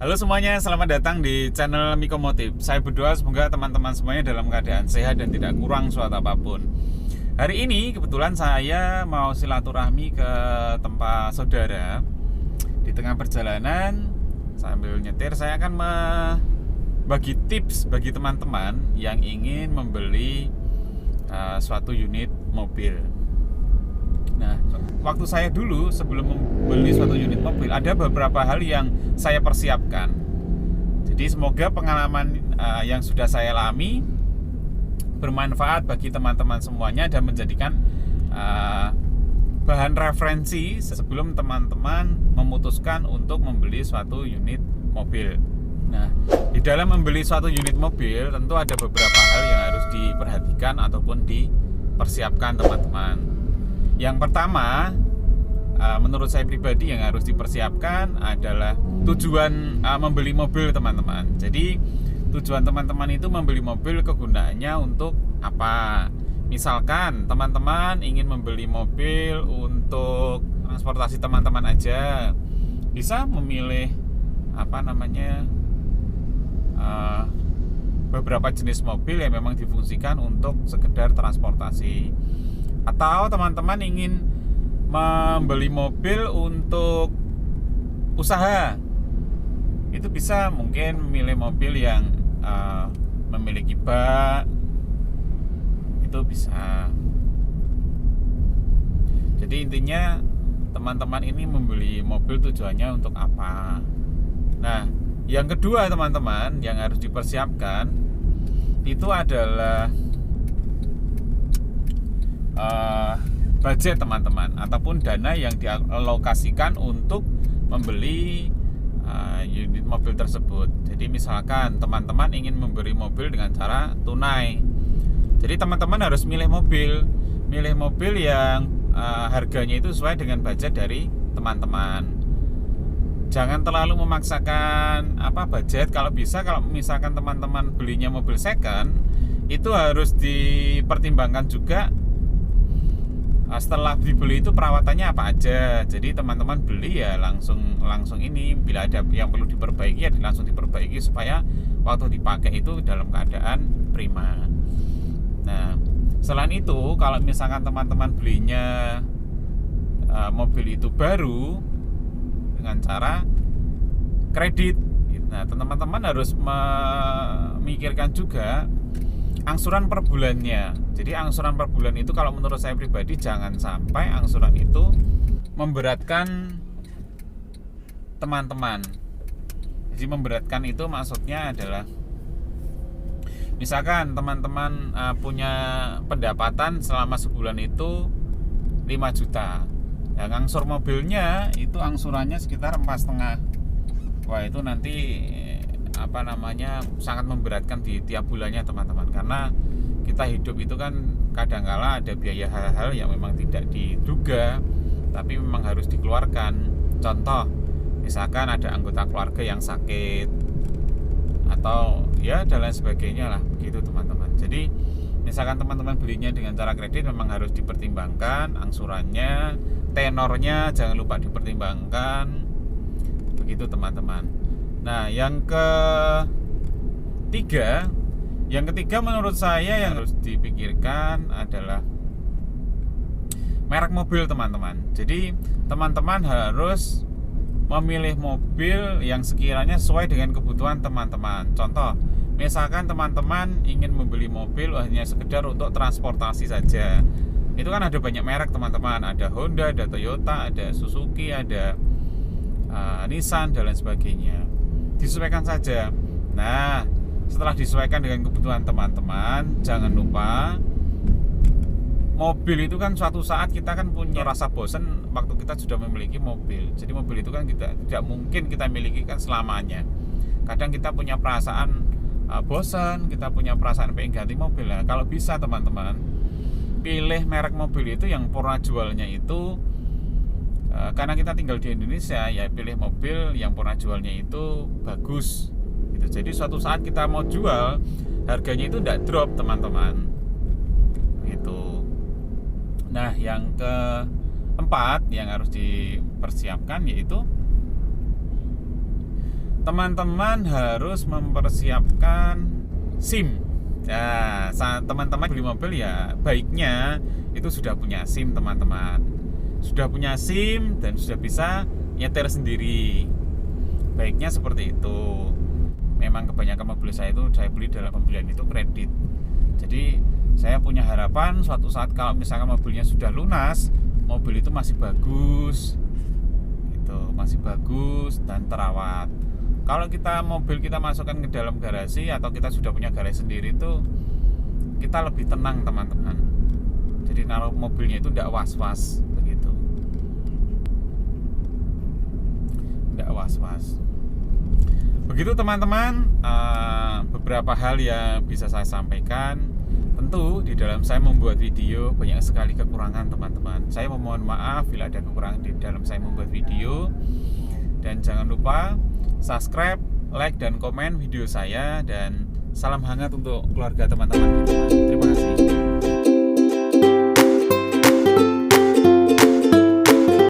Halo semuanya, selamat datang di channel Mikomotif. Saya berdoa semoga teman-teman semuanya dalam keadaan sehat dan tidak kurang suatu apapun. Hari ini kebetulan saya mau silaturahmi ke tempat saudara. Di tengah perjalanan sambil nyetir saya akan bagi tips bagi teman-teman yang ingin membeli suatu unit mobil. Nah, waktu saya dulu sebelum membeli suatu unit mobil ada beberapa hal yang saya persiapkan. Jadi semoga pengalaman yang sudah saya alami bermanfaat bagi teman-teman semuanya dan menjadikan bahan referensi sebelum teman-teman memutuskan untuk membeli suatu unit mobil. Nah, di dalam membeli suatu unit mobil tentu ada beberapa hal yang harus diperhatikan ataupun dipersiapkan teman-teman. Yang pertama, menurut saya pribadi yang harus dipersiapkan adalah tujuan membeli mobil teman-teman. Jadi tujuan teman-teman itu membeli mobil kegunaannya untuk apa? Misalkan teman-teman ingin membeli mobil untuk transportasi teman-teman aja, bisa memilih beberapa jenis mobil yang memang difungsikan untuk sekedar transportasi. Atau teman-teman ingin membeli mobil untuk usaha, itu bisa mungkin memilih mobil yang memiliki bak, itu bisa. Jadi intinya teman-teman ini membeli mobil tujuannya untuk apa. Nah, yang kedua teman-teman yang harus dipersiapkan itu adalah budget teman-teman ataupun dana yang dialokasikan untuk membeli unit mobil tersebut. Jadi misalkan teman-teman ingin membeli mobil dengan cara tunai, jadi teman-teman harus milih mobil yang harganya itu sesuai dengan budget dari teman-teman. Jangan terlalu memaksakan budget. Kalau bisa, kalau misalkan teman-teman belinya mobil second, itu harus dipertimbangkan juga setelah dibeli itu perawatannya apa aja. Jadi teman-teman beli ya langsung ini, bila ada yang perlu diperbaiki ya langsung diperbaiki supaya waktu dipakai itu dalam keadaan prima. Nah, selain itu kalau misalkan teman-teman belinya mobil itu baru dengan cara kredit, nah teman-teman harus memikirkan juga angsuran per bulannya. Jadi angsuran per bulan itu kalau menurut saya pribadi jangan sampai angsuran itu memberatkan teman-teman. Jadi memberatkan itu maksudnya adalah misalkan teman-teman punya pendapatan selama sebulan itu 5 juta. Nah, angsur mobilnya itu angsurannya sekitar 4,5. Wah, itu nanti sangat memberatkan di tiap bulannya teman-teman, karena kita hidup itu kan kadangkala ada biaya hal-hal yang memang tidak diduga tapi memang harus dikeluarkan. Contoh, misalkan ada anggota keluarga yang sakit atau ya dan lain sebagainya lah, begitu teman-teman. Jadi misalkan teman-teman belinya dengan cara kredit memang harus dipertimbangkan angsurannya, tenornya jangan lupa dipertimbangkan, begitu teman-teman. Nah, yang ketiga menurut saya yang harus dipikirkan adalah merek mobil teman-teman. Jadi teman-teman harus memilih mobil yang sekiranya sesuai dengan kebutuhan teman-teman. Contoh, misalkan teman-teman ingin membeli mobil hanya sekedar untuk transportasi saja, itu kan ada banyak merek teman-teman. Ada Honda, ada Toyota, ada Suzuki, ada Nissan dan lain sebagainya. Disesuaikan saja. Nah, setelah disesuaikan dengan kebutuhan teman-teman, jangan lupa mobil itu kan suatu saat kita kan punya rasa bosan waktu kita sudah memiliki mobil. Jadi mobil itu kan tidak mungkin kita miliki kan selamanya. Kadang kita punya perasaan bosan, kita punya perasaan pengen ganti mobil. Nah, kalau bisa teman-teman pilih merek mobil itu yang purna jualnya itu karena kita tinggal di Indonesia, ya pilih mobil yang purna jualnya itu bagus gitu. Jadi suatu saat kita mau jual, harganya itu tidak drop teman-teman gitu. Nah, yang keempat yang harus dipersiapkan yaitu teman-teman harus mempersiapkan SIM. Nah, saat teman-teman beli mobil ya baiknya itu sudah punya SIM teman-teman. Sudah punya SIM dan sudah bisa nyetir sendiri. Baiknya seperti itu. Memang kebanyakan mobil saya itu saya beli dalam pembelian itu kredit. Jadi saya punya harapan suatu saat kalau misalkan mobilnya sudah lunas, mobil itu masih bagus, gitu, masih bagus dan terawat. Kalau mobil kita masukkan ke dalam garasi atau kita sudah punya garasi sendiri itu kita lebih tenang teman-teman. Jadi naruh mobilnya itu tidak was-was begitu, tidak was-was. Begitu teman-teman, beberapa hal yang bisa saya sampaikan. Tentu di dalam saya membuat video banyak sekali kekurangan teman-teman. Saya memohon maaf bila ada kekurangan di dalam saya membuat video. Dan jangan lupa subscribe, like, dan komen video saya. Dan salam hangat untuk keluarga teman-teman. Terima kasih.